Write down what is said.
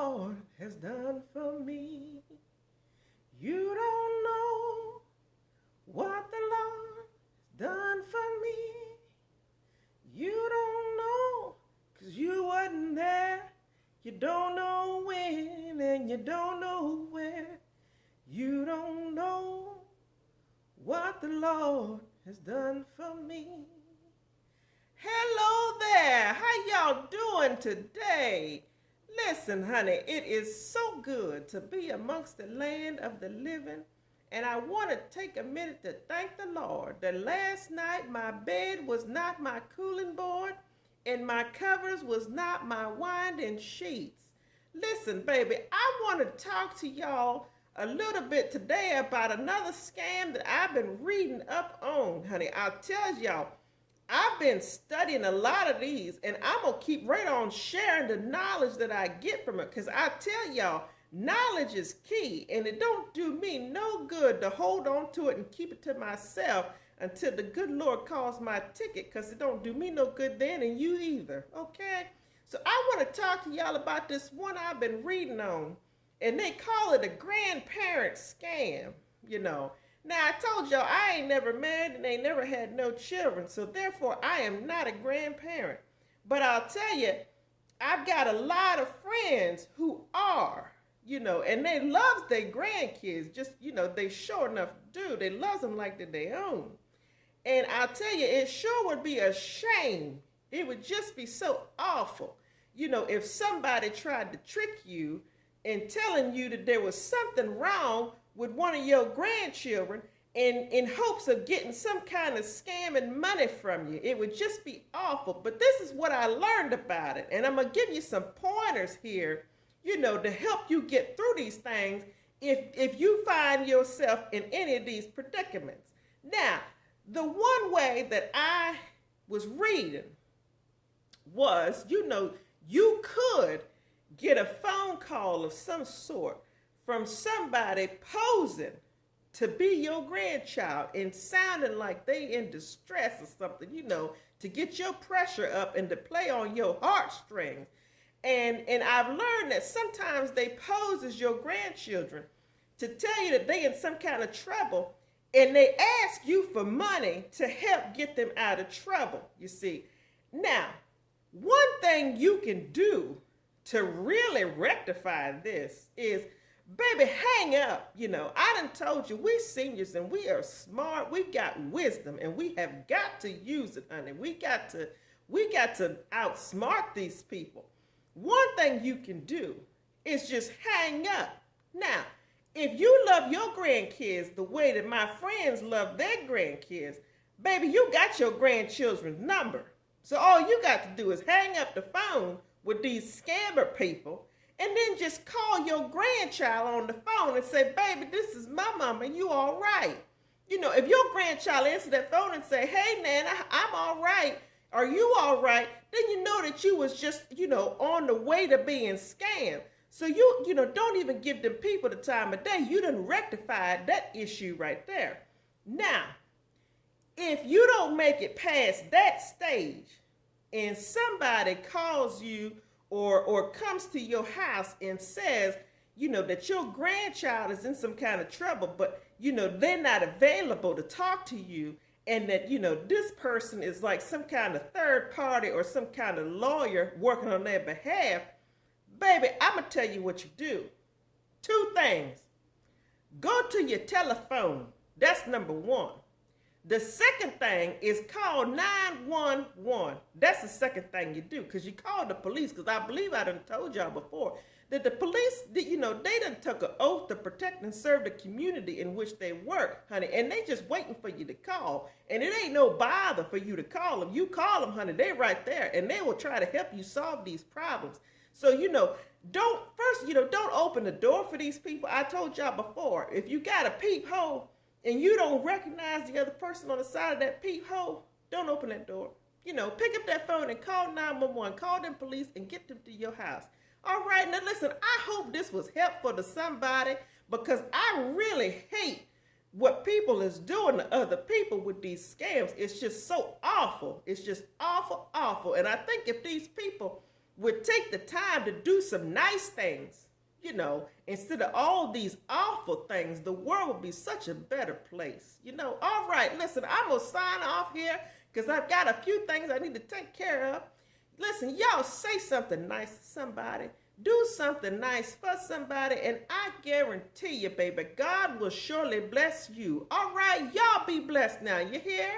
Lord has done for me. You don't know what the Lord has done for me. You don't know, 'cause you wasn't there. You don't know when and you don't know where. You don't know what the Lord has done for me. Hello there. How y'all doing today? Listen, honey, it is so good to be amongst the land of the living. And I want to take a minute to thank the Lord that last night my bed was not my cooling board and my covers was not my winding sheets. Listen, baby, I want to talk to y'all a little bit today about another scam that I've been reading up on, honey. I'll tell y'all, I've been studying a lot of these, and I'm going to keep right on sharing the knowledge that I get from it, because I tell y'all, knowledge is key, and it don't do me no good to hold on to it and keep it to myself until the good Lord calls my ticket, because it don't do me no good then, and you either, okay? So I want to talk to y'all about this one I've been reading on, and they call it a grandparent scam, you know. Now, I told y'all I ain't never married and ain't never had no children, so therefore I am not a grandparent. But I'll tell you, I've got a lot of friends who are, you know, and they love their grandkids. Just, you know, they sure enough do. They love them like they're their own. And I'll tell you, it sure would be a shame. It would just be so awful, you know, if somebody tried to trick you in telling you that there was something wrong with one of your grandchildren and in hopes of getting some kind of scamming money from you. It would just be awful. But this is what I learned about it. And I'm going to give you some pointers here, you know, to help you get through these things if you find yourself in any of these predicaments. Now, the one way that I was reading was, you know, you could get a phone call of some sort from somebody posing to be your grandchild and sounding like they in distress or something, you know, to get your pressure up and to play on your heartstrings. And I've learned that sometimes they pose as your grandchildren to tell you that they in some kind of trouble, and they ask you for money to help get them out of trouble, you see. Now, one thing you can do to really rectify this is, baby, hang up. You know, I done told you, we seniors and we are smart. We've got wisdom and we have got to use it, honey. We got to outsmart these people. One thing you can do is just hang up. Now, if you love your grandkids the way that my friends love their grandkids, baby, you got your grandchildren's number. So all you got to do is hang up the phone with these scammer people, and then just call your grandchild on the phone and say, baby, this is my mama, and you all right? You know, if your grandchild answers that phone and say, hey, Nana, I'm all right, are you all right? Then you know that you was just, you know, on the way to being scammed. So you know, don't even give them people the time of day. You done rectified that issue right there. Now, if you don't make it past that stage and somebody calls you or comes to your house and says, you know, that your grandchild is in some kind of trouble, but, you know, they're not available to talk to you, and that, you know, this person is like some kind of third party or some kind of lawyer working on their behalf, baby, I'm going to tell you what you do. Two things. Go to your telephone. That's number one. The second thing is call 911. That's the second thing you do, because you call the police, because I believe I done told y'all before that the police, you know, they done took an oath to protect and serve the community in which they work, honey, and they just waiting for you to call. And it ain't no bother for you to call them. You call them, honey, they right there, and they will try to help you solve these problems. So, you know, don't open the door for these people. I told y'all before, if you got a peephole and you don't recognize the other person on the side of that peephole, don't open that door. You know, pick up that phone and call 911, call them police and get them to your house. All right, now listen, I hope this was helpful to somebody, because I really hate what people is doing to other people with these scams. It's just so awful. It's just awful, awful. And I think if these people would take the time to do some nice things, instead of all these awful things, the world would be such a better place. All right, listen, I'm going to sign off here because I've got a few things I need to take care of. Listen, y'all say something nice to somebody. Do something nice for somebody, and I guarantee you, baby, God will surely bless you. All right, y'all be blessed now. You hear?